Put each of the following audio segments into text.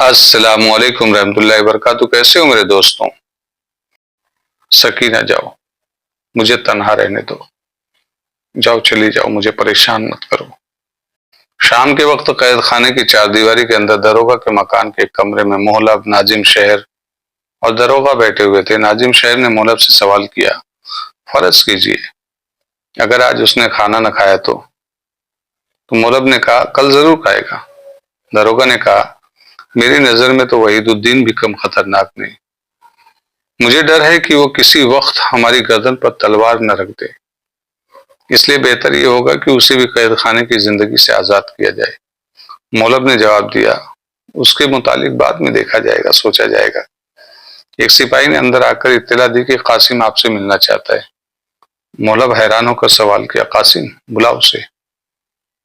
अस्सलामुअलैकुम रहमतुल्लाहि वबरकातुहू। कैसे हो मेरे दोस्तों? सकीना जाओ, मुझे तन्हा रहने दो। जाओ, चली जाओ, मुझे परेशान मत करो। शाम के वक्त कैद खाने की चारदीवारी के अंदर दरोगा के मकान के एक कमरे में मोहल्लब, नाजिम शहर और दरोगा बैठे हुए थे। नाजिम शहर ने मोहल्लब से सवाल किया, फर्ज कीजिए अगर आज उसने खाना न खाया तो मोहल्लब ने कहा, कल जरूर खाएगा। दरोगा ने कहा, मेरी नजर में तो वहीदुद्दीन भी कम खतरनाक नहीं। मुझे डर है कि वो किसी वक्त हमारी गर्दन पर तलवार न रख दे, इसलिए बेहतर ये होगा कि उसे भी कैद खाने की जिंदगी से आजाद किया जाए। मोहल्लब ने जवाब दिया, उसके मुतालिक बाद में देखा जाएगा, सोचा जाएगा। एक सिपाही ने अंदर आकर इत्तला दी कि कासिम आपसे मिलना चाहता है। मोहल्लब हैरान होकर सवाल किया, कासिम? बुलाओ उसे।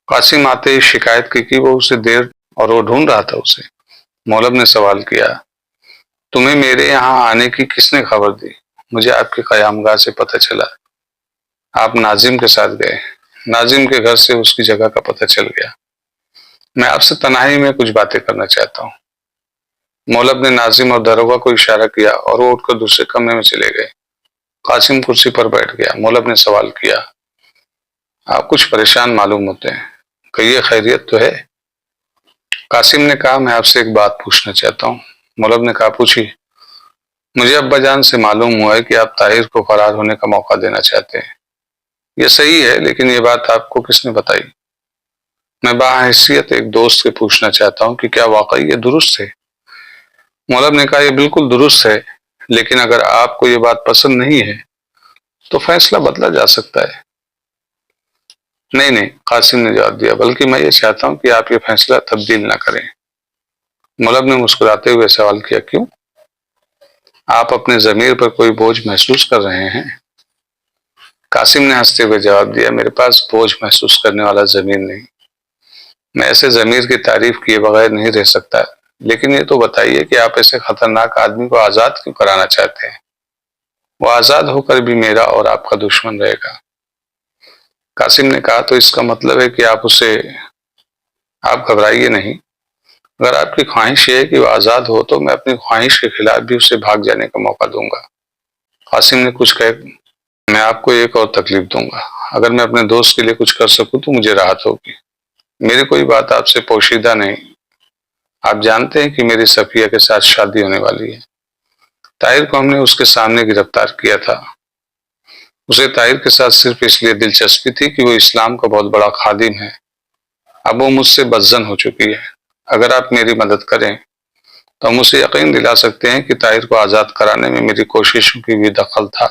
कासिम आते ही शिकायत की कि वो उसे देर और वो ढूंढ रहा था उसे। मोहल्लब ने सवाल किया, तुम्हें मेरे यहाँ आने की किसने खबर दी? मुझे आपके कयामगाह से पता चला आप नाजिम के साथ गए। नाजिम के घर से उसकी जगह का पता चल गया। मैं आपसे तन्हाई में कुछ बातें करना चाहता हूँ। मोहल्लब ने नाजिम और दरोगा को इशारा किया और वो उठकर दूसरे कमरे में चले गए। कासिम कुर्सी पर बैठ गया। मोहल्लब ने सवाल किया, आप कुछ परेशान मालूम होते हैं, कहिए खैरियत तो है? कासिम ने कहा, मैं आपसे एक बात पूछना चाहता हूँ। मोहल्लब ने कहा, पूछिए। मुझे अब्बाजान से मालूम हुआ है कि आप ताहिर को फरार होने का मौका देना चाहते हैं। यह सही है, लेकिन ये बात आपको किसने बताई? मैं बाहैसियत एक दोस्त से पूछना चाहता हूँ कि क्या वाकई ये दुरुस्त है? मोहल्लब ने कहा, यह बिल्कुल दुरुस्त है, लेकिन अगर आपको ये बात पसंद नहीं है तो फैसला बदला जा सकता है। नहीं नहीं, कासिम ने जवाब दिया, बल्कि मैं ये चाहता हूँ कि आप ये फैसला तब्दील ना करें। मोहल्लब ने मुस्कुराते हुए सवाल किया, क्यों? आप अपने जमीर पर कोई बोझ महसूस कर रहे हैं? कासिम ने हंसते हुए जवाब दिया, मेरे पास बोझ महसूस करने वाला जमीर नहीं। मैं ऐसे जमीर की तारीफ किए बगैर नहीं रह सकता। लेकिन ये तो बताइए कि आप ऐसे खतरनाक आदमी को आजाद क्यों कराना चाहते हैं? वो आजाद होकर भी मेरा और आपका दुश्मन रहेगा। कासिम ने कहा, तो इसका मतलब है कि आप घबराइए नहीं। अगर आपकी ख्वाहिश ये है कि वो आजाद हो तो मैं अपनी ख्वाहिश के खिलाफ भी उसे भाग जाने का मौका दूंगा। कासिम ने कुछ कह, मैं आपको एक और तकलीफ दूंगा। अगर मैं अपने दोस्त के लिए कुछ कर सकूं तो मुझे राहत होगी। मेरी कोई बात आपसे पोशीदा नहीं। आप जानते हैं कि मेरी सफिया के साथ शादी होने वाली है। ताहिर को हमने उसके सामने गिरफ्तार किया था। उसे ताहिर के साथ सिर्फ इसलिए दिलचस्पी थी कि वो इस्लाम का बहुत बड़ा खादिम है। अब वो मुझसे बदजन हो चुकी है। अगर आप मेरी मदद करें तो हम उसे यकीन दिला सकते हैं कि ताहिर को आजाद कराने में मेरी कोशिशों की भी दखल था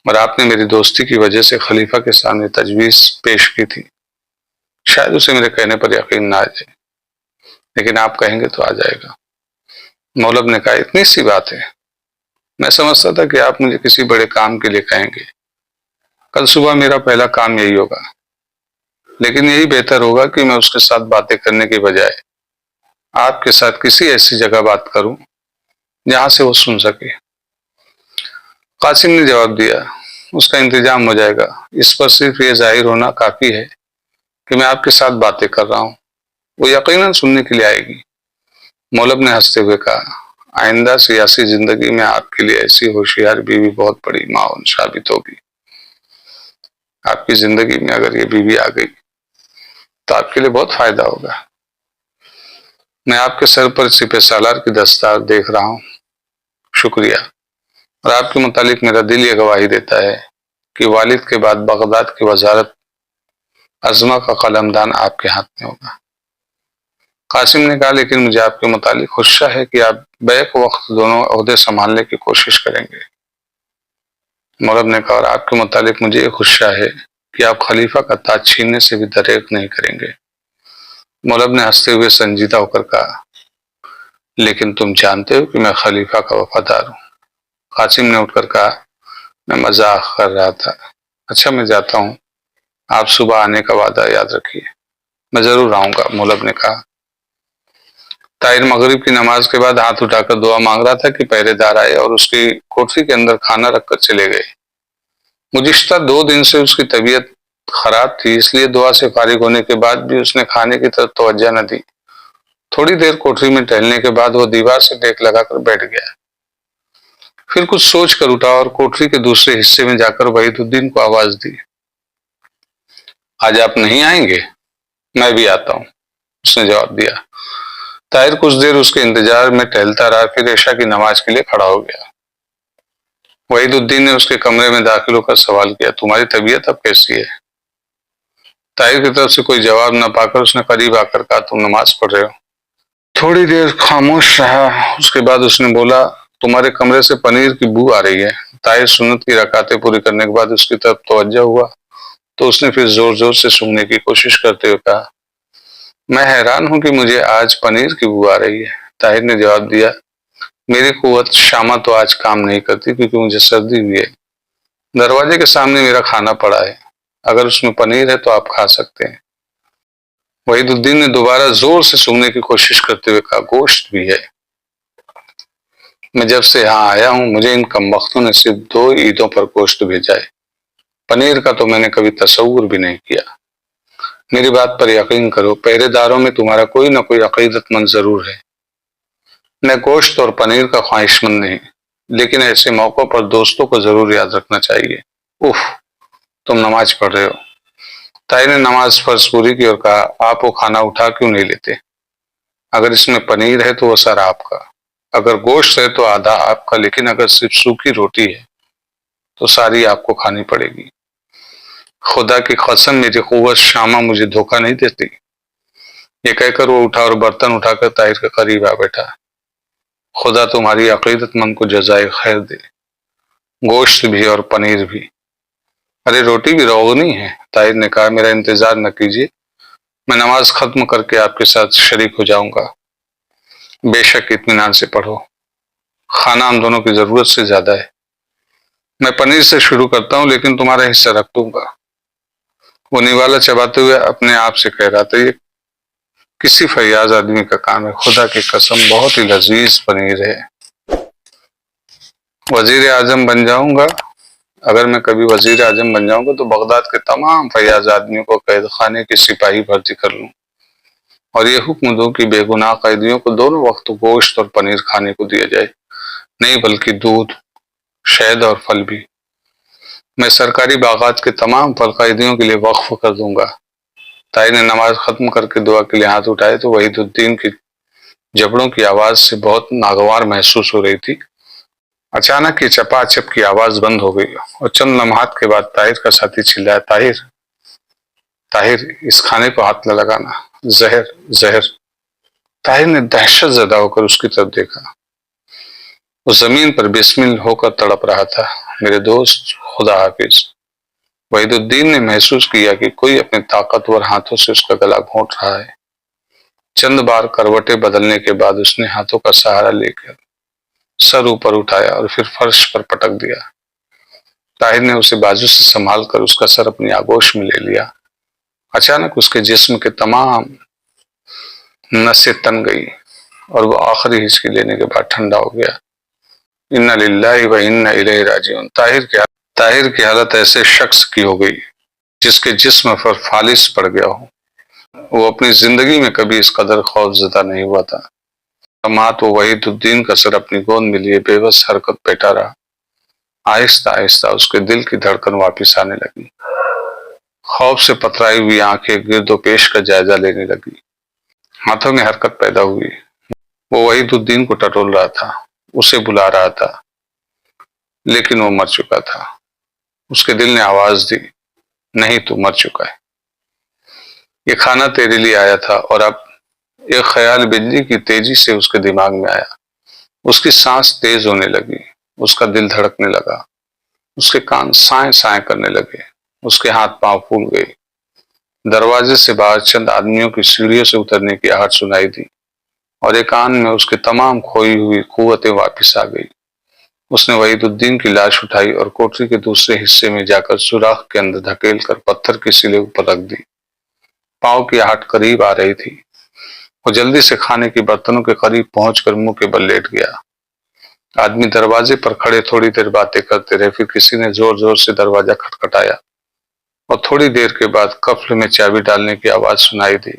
और आपने मेरी दोस्ती की वजह से खलीफा के सामने तजवीज पेश की थी। शायद उसे मेरे कहने पर यकीन ना आ जाए, लेकिन आप कहेंगे तो आ जाएगा। मोहल्लब ने कहा, इतनी सी बात है? मैं समझता था कि आप मुझे किसी बड़े काम के लिए कहेंगे। कल सुबह मेरा पहला काम यही होगा, लेकिन यही बेहतर होगा कि मैं उसके साथ बातें करने के बजाय आपके साथ किसी ऐसी जगह बात करूं जहां से वो सुन सके। कासिम ने जवाब दिया, उसका इंतजाम हो जाएगा। इस पर सिर्फ ये जाहिर होना काफी है कि मैं आपके साथ बातें कर रहा हूं। वो यकीनन सुनने के लिए आएगी। मोहल्लब ने हंसते हुए कहा, आइंदा सियासी जिंदगी में आपके लिए ऐसी होशियार बीवी बहुत बड़ी माउन साबित होगी। आपकी जिंदगी में अगर ये बीवी आ गई तो आपके लिए बहुत फायदा होगा। मैं आपके सर पर सिपह सालार की दस्तार देख रहा हूँ। शुक्रिया। और आपके मुतालिक मेरा दिल ये गवाही देता है कि वालिद के बाद बगदाद की वजारत अजमा का कलमदान आपके हाथ में होगा। कासिम ने कहा, लेकिन मुझे आपके मुतालिक खुशा है कि आप बैक वक्त दोनों ओहदे संभालने की कोशिश करेंगे। मोहल्लब ने कहा, और आपके मुतालिक मुझे ये खुशा है कि आप खलीफा का ताज छीनने से भी दरेक नहीं करेंगे। मोहल्लब ने हंसते हुए संजीदा होकर कहा, लेकिन तुम जानते हो कि मैं खलीफा का वफादार हूँ। कासिम ने उठकर कहा, मैं मजाक कर रहा था। अच्छा, मैं जाता हूँ। आप सुबह आने का वादा याद रखिए। मैं जरूर आऊंगा, मोहल्लब ने कहा। ताहिर मगरिब की नमाज के बाद हाथ उठाकर दुआ मांग रहा था कि पहरेदार आए और उसकी कोठरी के अंदर खाना रखकर चले गए। गुज़िश्ता 2 दिन से उसकी तबीयत खराब थी, इसलिए दुआ से फारिग होने के बाद भी उसने खाने की तरफ तवज्जो न दी। थोड़ी देर कोठरी में टहलने के बाद वो दीवार से टेक लगाकर बैठ गया। फिर कुछ सोच कर उठा और कोठरी के दूसरे हिस्से में जाकर वहीदुद्दीन को आवाज दी। आज आप नहीं आएंगे? मैं भी आता हूं, उसने जवाब दिया। ताहिर कुछ देर उसके इंतजार में टहलता रहा, फिर ऐशा की नमाज के लिए खड़ा हो गया। वहीदुद्दीन ने उसके कमरे में दाखिल होकर सवाल किया, तुम्हारी तबीयत अब कैसी है? ताहिर की तरफ से कोई जवाब न पाकर उसने करीब आकर कहा, तुम नमाज पढ़ रहे हो? थोड़ी देर खामोश रहा, उसके बाद उसने बोला, तुम्हारे कमरे से पनीर की बू आ रही है। ताहिर सुन्नत की रकातें पूरी करने के बाद उसकी तरफ तवज्जो हुआ तो उसने फिर जोर जोर से सूंघने की कोशिश करते हुए कहा, मैं हैरान हूं कि मुझे आज पनीर की बू आ रही है। ताहिर ने जवाब दिया, मेरी कुव्वत शामा तो आज काम नहीं करती क्योंकि मुझे सर्दी हुई है। दरवाजे के सामने मेरा खाना पड़ा है, अगर उसमें पनीर है तो आप खा सकते हैं। वहीदुद्दीन ने दोबारा जोर से सूंघने की कोशिश करते हुए कहा, गोश्त भी है। मैं जब से यहाँ आया हूं मुझे इन कमबख्तों ने सिर्फ 2 ईदों पर गोश्त भेजा है, पनीर का तो मैंने कभी तसव्वुर भी नहीं किया। मेरी बात पर यकीन करो, पहरेदारों में तुम्हारा कोई ना कोई अकीदतमंद जरूर है। मैं गोश्त और पनीर का ख्वाहिशमंद नहीं, लेकिन ऐसे मौकों पर दोस्तों को जरूर याद रखना चाहिए। उफ, तुम नमाज पढ़ रहे हो। ताई ने नमाज फर्ज पूरी की और कहा, आप वो खाना उठा क्यों नहीं लेते? अगर इसमें पनीर है तो वो सारा आपका, अगर गोश्त है तो आधा आपका, लेकिन अगर सिर्फ सूखी रोटी है तो सारी आपको खानी पड़ेगी। खुदा की कसम मेरी कुव्वत शामा मुझे धोखा नहीं देती। ये कहकर वो उठा और बर्तन उठाकर ताहिर के करीब आ बैठा। खुदा तुम्हारी अकीदतमंद को जज़ाए खैर दे, गोश्त भी और पनीर भी। अरे रोटी भी रोगनी है। ताहिर ने कहा, मेरा इंतजार न कीजिए, मैं नमाज खत्म करके आपके साथ शरीक हो जाऊंगा। बेशक इत्मीनान से पढ़ो, खाना हम दोनों की जरूरत से ज्यादा है। मैं पनीर से शुरू करता हूं, लेकिन तुम्हारा हिस्सा रख दूंगा। वो निवाला चबाते हुए अपने आप से कह रहा था, ये किसी फैयाज आदमी का काम है। खुदा की कसम बहुत ही लजीज पनीर है। वजीर आजम बन जाऊंगा, अगर मैं कभी वजीर आजम बन जाऊंगा तो बगदाद के तमाम फैयाज आदमियों को कैद खाने की सिपाही भर्ती कर लूं और ये हुक्म दूं कि बेगुनाह कैदियों को दोनों वक्त गोश्त और पनीर खाने को दिया जाए, नहीं बल्कि दूध, शहद और फल भी। मैं सरकारी बागात के तमाम फल कैदियों के लिए वक्फ कर दूंगा। ताई ने नमाज खत्म करके दुआ के लिए हाथ उठाए तो वहीदुद्दीन की जबड़ों की आवाज से बहुत नागवार महसूस हो रही थी। अचानक ये चपाचप की आवाज बंद हो गई और चंद लम्हात के बाद ताहिर का साथी चिल्लाया, ताहिर ताहिर, इस खाने को हाथ न लगाना, जहर जहर। ताहिर ने दहशत ज़दा होकर उसकी तरफ देखा। वो जमीन पर बिस्मिल होकर तड़प रहा था। मेरे दोस्त, खुदा हाफिज। वहीदुद्दीन ने महसूस किया कि कोई अपने ताकतवर हाथों से उसका गला घोंट रहा है। चंद बार करवटें बदलने के बाद उसने हाथों का सहारा लेकर सर ऊपर उठाया और फिर फर्श पर पटक दिया। ताहिर ने उसे बाजू से संभाल कर उसका सर अपनी आगोश में ले लिया। अचानक उसके जिस्म के तमाम नसें तन गई और वो आखिरी हिचकी लेने के बाद ठंडा हो गया। इन्ना लिल्लाहि व इन्ना इलैहि राजिऊन। ताहिर की हालत ऐसे शख्स की हो गई जिसके जिस्म पर फालिस पड़ गया हो। वो अपनी जिंदगी में कभी इस कदर खौफज़दा नहीं हुआ था। मात वो वहीदुद्दीन का सर अपनी गोद में लिए बेबस हरकत बैठा रहा। आहिस्ता आहिस्ता उसके दिल की धड़कन वापिस आने लगी। खौफ से पथराई हुई आंखें गिरदोपेश का जायजा लेने लगी। हाथों में हरकत पैदा हुई। वो वहीदुद्दीन को टटोल रहा था, उसे बुला रहा था, लेकिन वो मर चुका था। उसके दिल ने आवाज दी, नहीं, तू मर चुका है। ये खाना तेरे लिए आया था। और अब एक ख्याल बिजली की तेजी से उसके दिमाग में आया। उसकी सांस तेज होने लगी, उसका दिल धड़कने लगा, उसके कान साए साए करने लगे, उसके हाथ पांव फूल गए। दरवाजे से बाहर चंद आदमियों की सीढ़ियों से उतरने की आहट सुनाई दी और एक आन में उसके तमाम खोई हुई कुव्वतें वापिस आ गई। उसने वहीदुद्दीन की लाश उठाई और कोठरी के दूसरे हिस्से में जाकर सुराख के अंदर धकेल कर पत्थर की सिले ऊपर रख दी। पांव की आहट करीब आ रही थी। वो जल्दी से खाने के बर्तनों के करीब पहुंचकर मुंह के बल लेट गया। आदमी दरवाजे पर खड़े थोड़ी देर बातें करते रहे, फिर किसी ने जोर जोर से दरवाजा खटखटाया और थोड़ी देर के बाद कफ्ल में चाबी डालने की आवाज सुनाई दी।